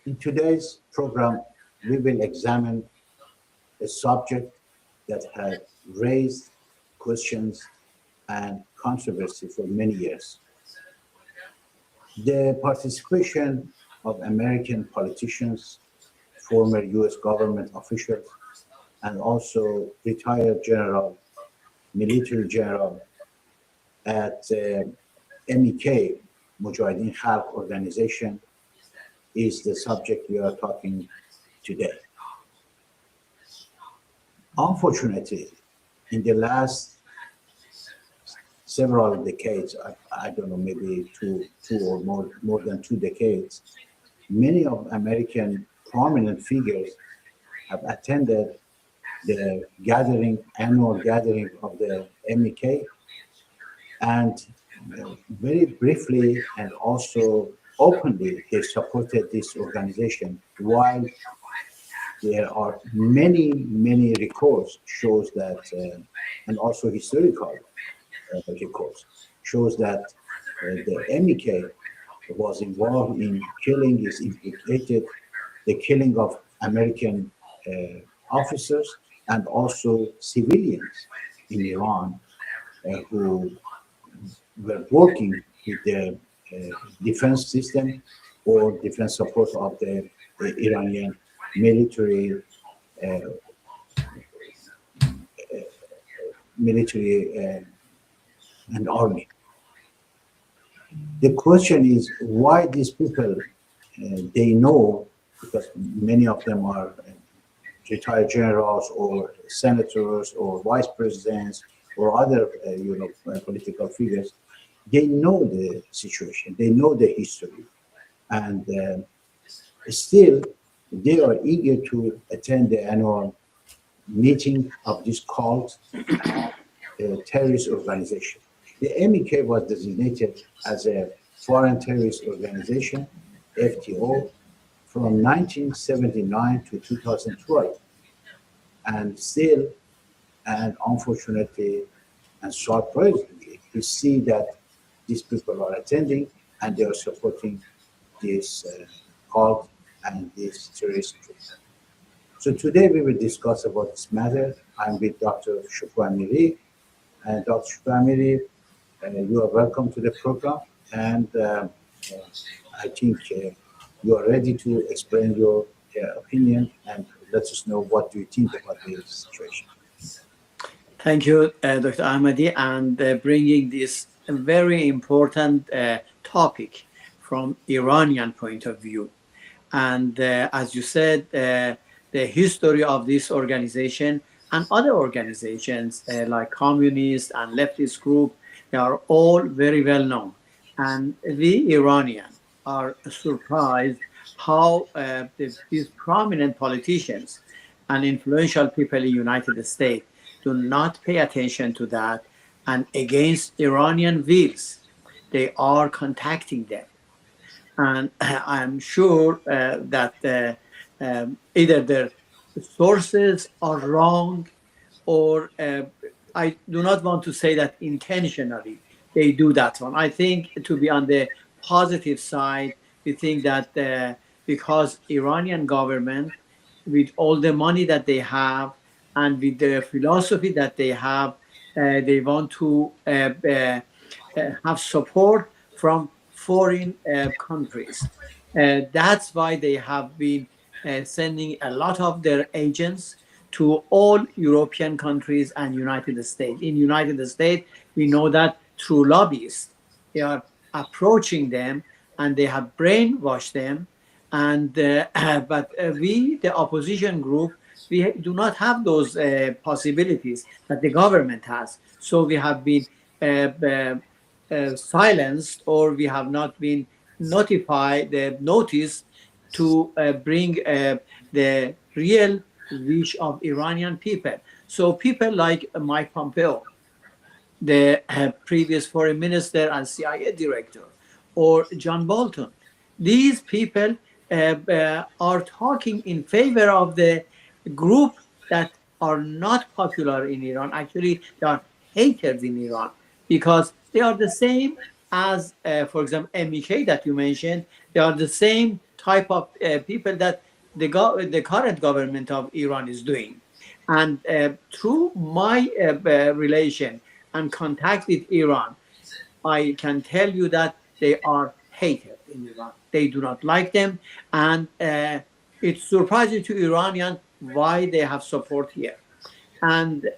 In today's program, we will examine a subject that had raised questions and controversy for many years. The participation of American politicians, former US government officials, and also retired general, military general at MEK, Mujahideen Khalq Organization, is the subject we are talking today. Unfortunately, in the last several decades, I don't know, maybe two or more than 2 decades, many of American prominent figures have attended the annual gathering of the MEK, and very briefly and also openly they supported this organization, while there are many records shows that and also historical records shows that the MEK was involved in killing, is implicated the killing of American officers and also civilians in Iran who were working with the defense system or defense support of the Iranian military uh, military and army. The question is why these people they know, because many of them are retired generals or senators or vice presidents or other political figures. They know the situation, they know the history, and still they are eager to attend the annual meeting of this cult terrorist organization. The MEK was designated as a foreign terrorist organization, FTO, from 1979 to 2012. And still, and unfortunately, and surprisingly, we see that these people are attending and they are supporting this cult and this terrorist group. So today we will discuss about this matter. I'm with Dr. Shukwa Amiri. And Dr. Shukwa Amiri, you are welcome to the program. And I think you are ready to explain your opinion and let us know what do you think about this situation. Thank you, Dr. Ahmadi, and bringing this very important topic from Iranian point of view. And as you said, the history of this organization and other organizations like communist and leftist group, they are all very well known. And we Iranian are surprised how these prominent politicians and influential people in the United States do not pay attention to that, and against Iranian wills, they are contacting them. And I'm sure that either their sources are wrong, or I do not want to say that intentionally they do that one. I think to be on the positive side, we think that because Iranian government, with all the money that they have and with the philosophy that they want to have support from foreign countries. That's why they have been sending a lot of their agents to all European countries and United States. In United States, we know that through lobbyists, they are approaching them and they have brainwashed them. And but we, the opposition group, we do not have those possibilities that the government has. So we have been silenced, or we have not been notified, noticed to bring the real wish of Iranian people. So people like Mike Pompeo, the previous foreign minister and CIA director, or John Bolton, these people are talking in favor of the group that are not popular in Iran. Actually, they are haters in Iran because they are the same as, for example, MEK that you mentioned. They are the same type of people that the current government of Iran is doing. And through my relation and contact with Iran, I can tell you that they are hated in Iran. They do not like them, and it's surprising to Iranian why they have support here. And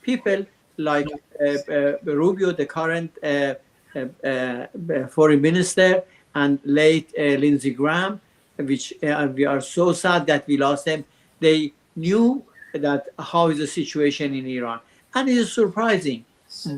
people like Rubio, the current foreign minister, and late Lindsey Graham, which we are so sad that we lost them. They knew that how is the situation in Iran, and it is surprising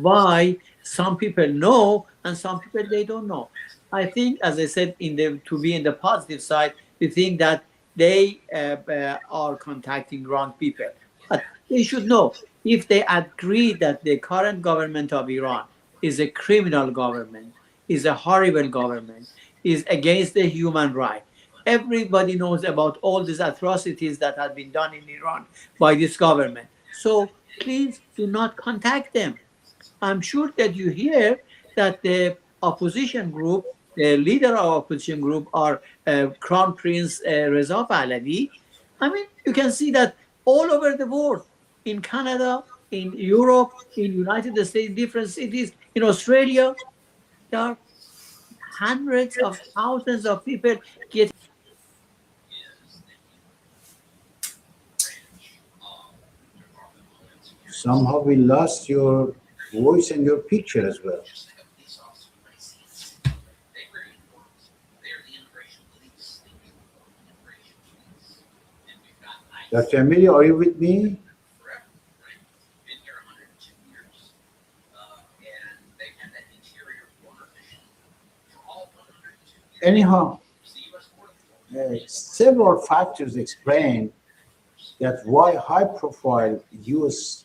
why some people know and some people they don't know. I think, as I said, to be in the positive side, we think that they are contacting wrong people. But they should know, if they agree that the current government of Iran is a criminal government, is a horrible government, is against the human right. Everybody knows about all these atrocities that have been done in Iran by this government. So please do not contact them. I'm sure that you hear that the opposition group, the leader of opposition group, are Crown Prince Reza Pahlavi. I mean, you can see that all over the world, in Canada, in Europe, in United States, different cities, in Australia, there are hundreds of thousands of people getting. Somehow we lost your voice and your picture as well. Dr. Amelia, are you with me? Anyhow, several factors explain that why high-profile U.S.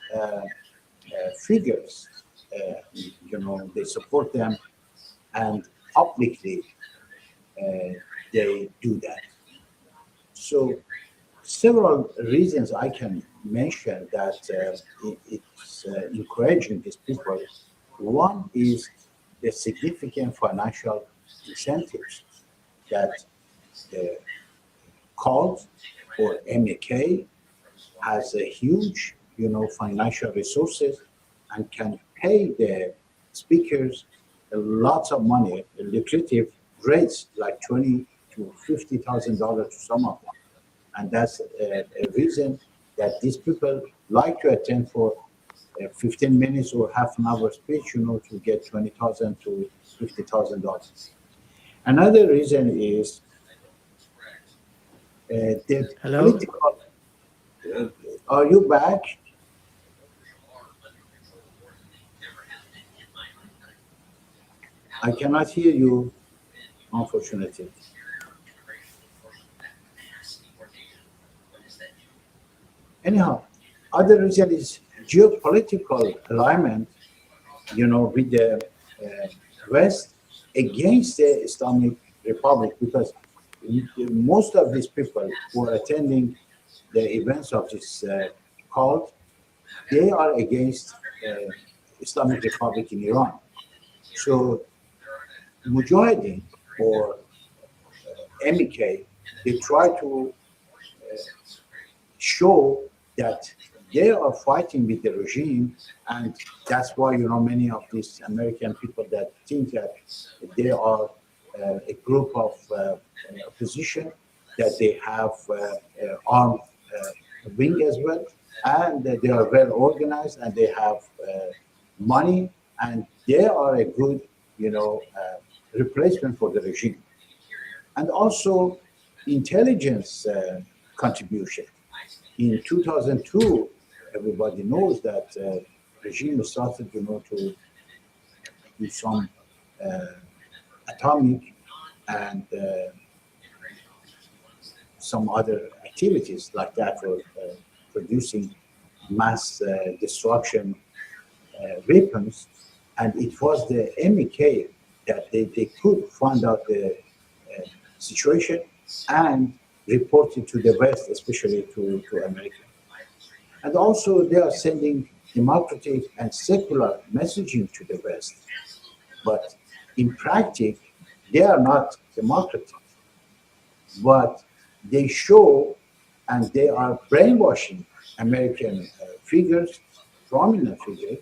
Figures, they support them, and publicly they do that. So several reasons I can mention that it's encouraging these people. One is the significant financial incentives that the cult or MEK has a huge, financial resources and can pay the speakers lots of money, lucrative rates like $20,000 to $50,000 to some of them, and that's a reason that these people like to attend for 15 minutes or half an hour speech, to get $20,000 to $50,000. Another reason is the Hello? political. Are you back? I cannot hear you, unfortunately. Anyhow, other reason is geopolitical alignment, with the West against the Islamic Republic, because most of these people who are attending the events of this cult, they are against Islamic Republic in Iran. So Mujahideen or MEK, they try to show that they are fighting with the regime, and that's why many of these American people that think that they are a group of opposition, that they have armed wing as well, and that they are well organized and they have money, and they are a good replacement for the regime. And also intelligence contribution. In 2002, everybody knows that regime started, to do some atomic and some other activities like that for producing mass destruction weapons. And it was the MEK that they could find out the situation and report it to the West, especially to America. And also they are sending democratic and secular messaging to the West. But in practice, they are not democratic. but they show and they are brainwashing American figures, prominent figures,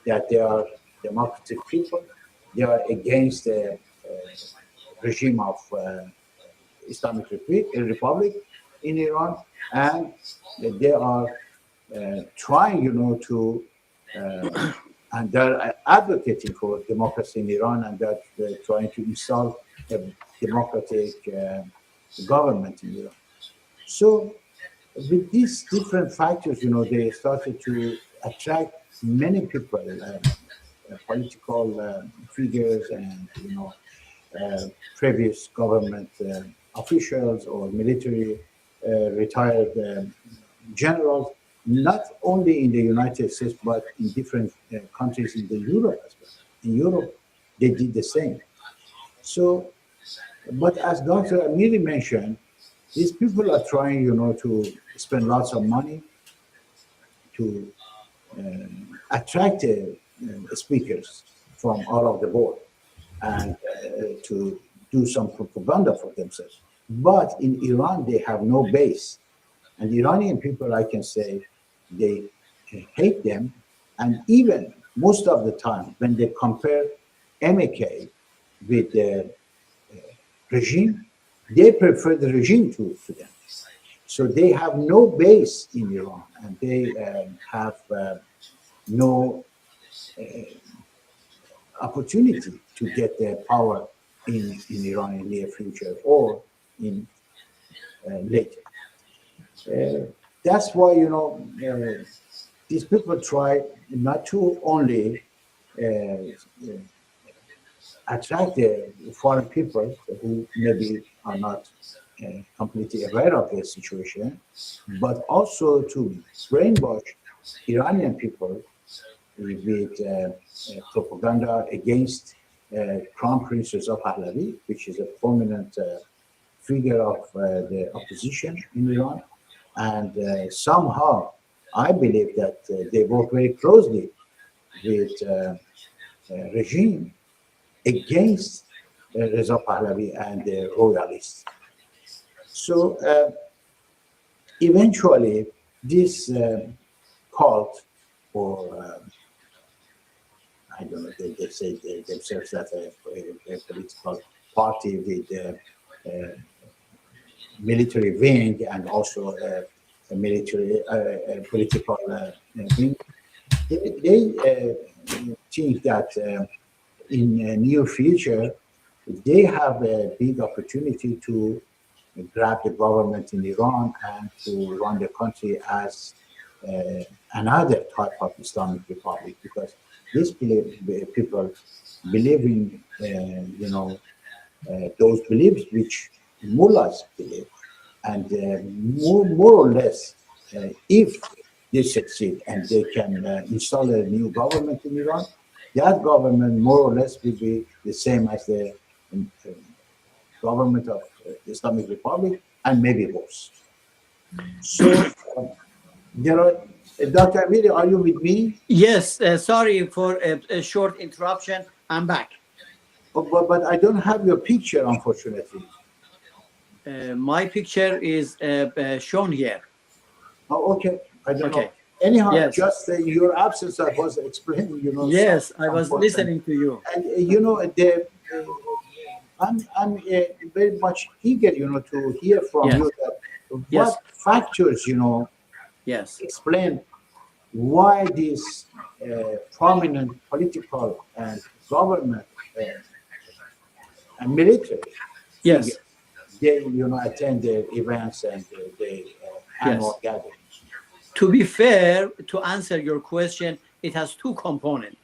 that they are democratic people. They are against the regime of Islamic Republic in Iran, and they are trying, to, and they're advocating for democracy in Iran, and they're trying to install a democratic government in Iran. So, with these different factors, they started to attract many people, political figures, and previous government officials or military retired generals, not only in the United States but in different countries in the Europe as well. In Europe, they did the same. So, but as Dr. Amiri mentioned, these people are trying, to spend lots of money to attract speakers from all over the world, and to do some propaganda for themselves. But in Iran, they have no base. And the Iranian people, I can say, they hate them. And even most of the time, when they compare MK with the regime, they prefer the regime to them. So they have no base in Iran, and they have no opportunity to get their power in Iran in the near future or in later. That's why, these people try not to only attract the foreign people who maybe are not completely aware of the situation, but also to brainwash Iranian people with propaganda against Crown Prince Reza Pahlavi, which is a prominent figure of the opposition in Iran. And somehow, I believe that they work very closely with regime against Reza Pahlavi and the royalists. So eventually, this cult, or I don't know, they say themselves that a political party with military wing and also a military political wing. They think that in the near future, they have a big opportunity to grab the government in Iran and to run the country as another type of Islamic Republic, because these people believe in, those beliefs which mullahs believe, and more or less, if they succeed and they can install a new government in Iran, that government more or less will be the same as the government of the Islamic Republic, and maybe worse. So, there are, Dr. Amiri, are you with me? Yes, sorry for a short interruption. I'm back. But I don't have your picture, unfortunately. My picture is shown here. Oh, okay. I don't know. Okay. Anyhow, Yes. just in your absence, I was explaining, Yes, I some was important- listening to you. And I'm very much eager, to hear from Yes. you that Yes. what factors, Yes. explain why these prominent political and government and military Yes. figures, they, attend the events and the annual gatherings. To be fair, to answer your question, it has two components.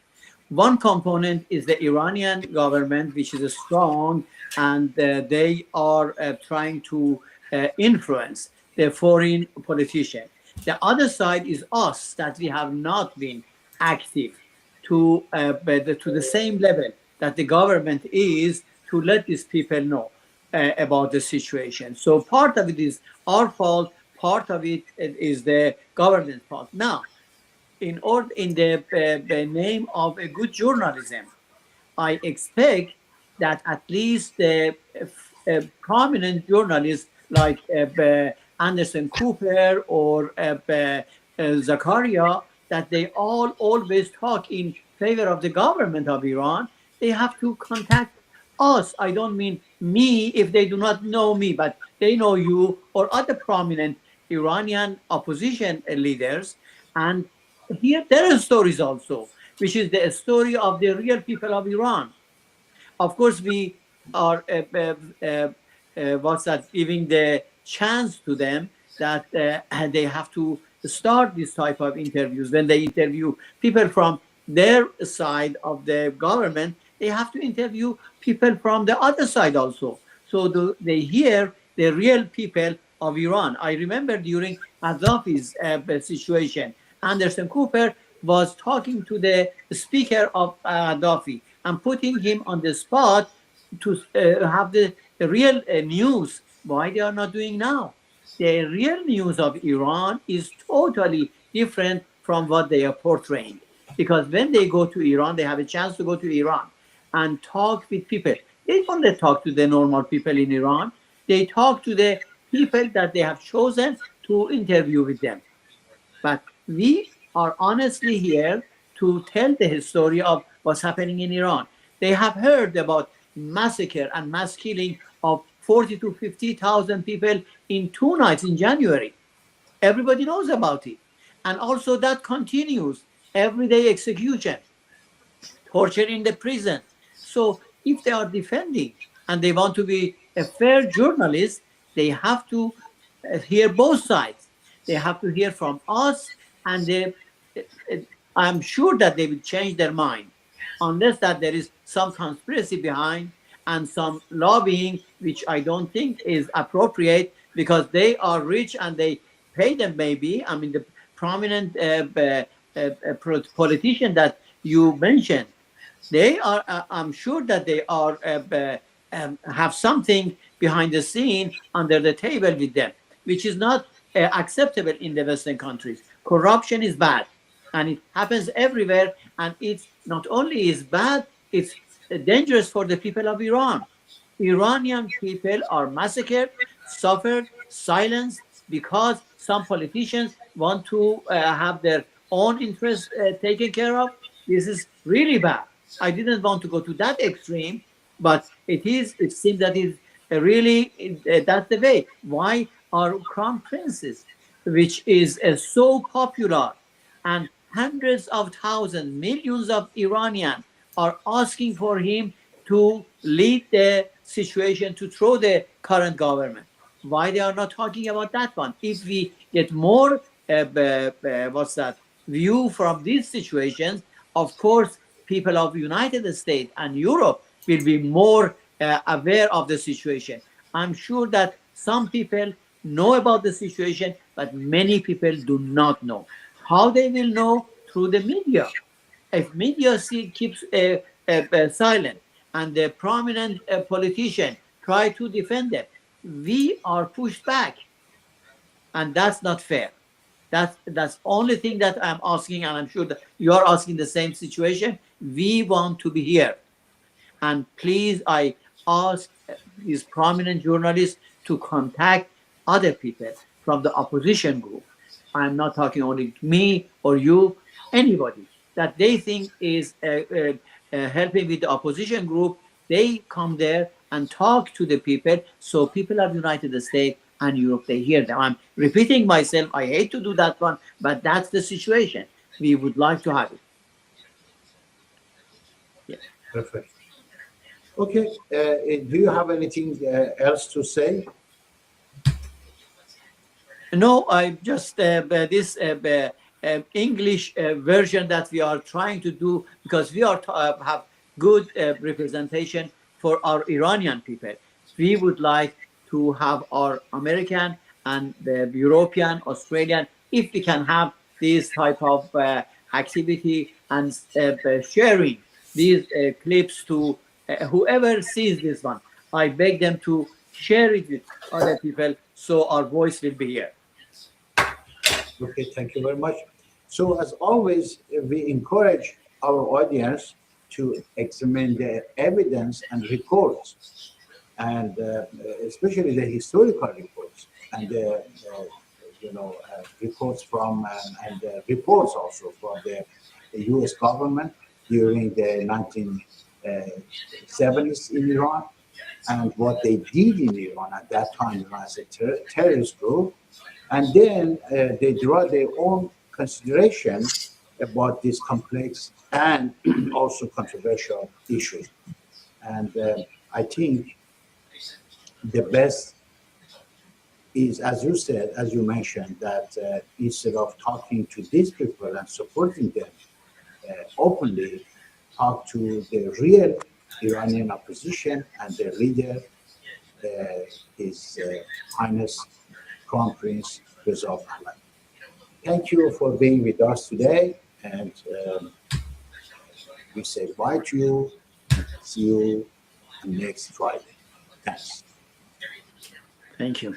One component is the Iranian government, which is strong, and they are trying to influence the foreign politician. The other side is us, that we have not been active to the same level that the government is, to let these people know about the situation. So part of it is our fault, part of it is the government's fault. Now, in the name of a good journalism, I expect that at least the prominent journalists like Anderson Cooper or Zakaria, that they all always talk in favor of the government of Iran, they have to contact us. I don't mean me if they do not know me, but they know you or other prominent Iranian opposition leaders, and hear their stories also, which is the story of the real people of Iran. Of course, we are what's that, giving the chance to them that they have to start this type of interviews. When they interview people from their side of the government, they have to interview people from the other side also. So they hear the real people of Iran. I remember during Gaddafi's situation, Anderson Cooper was talking to the speaker of Gaddafi and putting him on the spot to have the real news. Why they are not doing now? The real news of Iran is totally different from what they are portraying. Because when they go to Iran, they have a chance to go to Iran and talk with people. They don't talk to the normal people in Iran. They talk to the people that they have chosen to interview with them. But we are honestly here to tell the story of what's happening in Iran. They have heard about massacre and mass killing of 40 to 50,000 people in 2 nights in January. Everybody knows about it. And also that continues, everyday execution, torture in the prison. So if they are defending and they want to be a fair journalist, they have to hear both sides. They have to hear from us, and I'm sure that they will change their mind, unless that there is some conspiracy behind and some lobbying, which I don't think is appropriate, because they are rich and they pay them maybe. I mean, the prominent politician that you mentioned, they are, I'm sure that they are have something behind the scene under the table with them, which is not acceptable in the Western countries. Corruption is bad, and it happens everywhere. And it's not only is bad, it's dangerous for the people of Iran. Iranian people are massacred, suffered, silenced because some politicians want to have their own interests taken care of. This is really bad. I didn't want to go to that extreme, but it seems that it's really, that's the way. Why are crown princes, which is so popular, and hundreds of thousands, millions of Iranians are asking for him to lead the situation, to throw the current government? Why they are not talking about that one? If we get more view from these situations, of course people of United States and Europe will be more aware of the situation. I'm sure that some people know about the situation, but many people do not know. How they will know? Through the media. If media keeps silent and the prominent politician try to defend them, we are pushed back, and that's not fair. That's only thing that I'm asking, and I'm sure that you are asking the same situation. We want to be here, and please, I ask these prominent journalists to contact other people from the opposition group. I'm not talking only me or you, anybody that they think is helping with the opposition group. They come there and talk to the people, so people of United States and Europe, they hear them. I'm repeating myself. I hate to do that one, but that's the situation. We would like to have it. Yeah. Perfect. Okay. Do you have anything else to say? No, I just this English version that we are trying to do, because we are have good representation for our Iranian people. We would like to have our American and the European, Australian, if we can have this type of activity and sharing these clips to whoever sees this one. I beg them to share it with other people, so our voice will be here. Okay, thank you very much. So as always, we encourage our audience to examine the evidence and reports and especially the historical reports and the reports from and reports also from the U.S. government during the 1970s in Iran, and what they did in Iran at that time as a terrorist group, and then they draw their own consideration about these complex and also controversial issues. And I think the best is, as you said, as you mentioned, that instead of talking to these people and supporting them openly, talk to the real Iranian opposition and their leader, His Highness Crown Prince Reza Pahlavi. Thank you for being with us today, and we say bye to you. See you next Friday. Thanks. Thank you.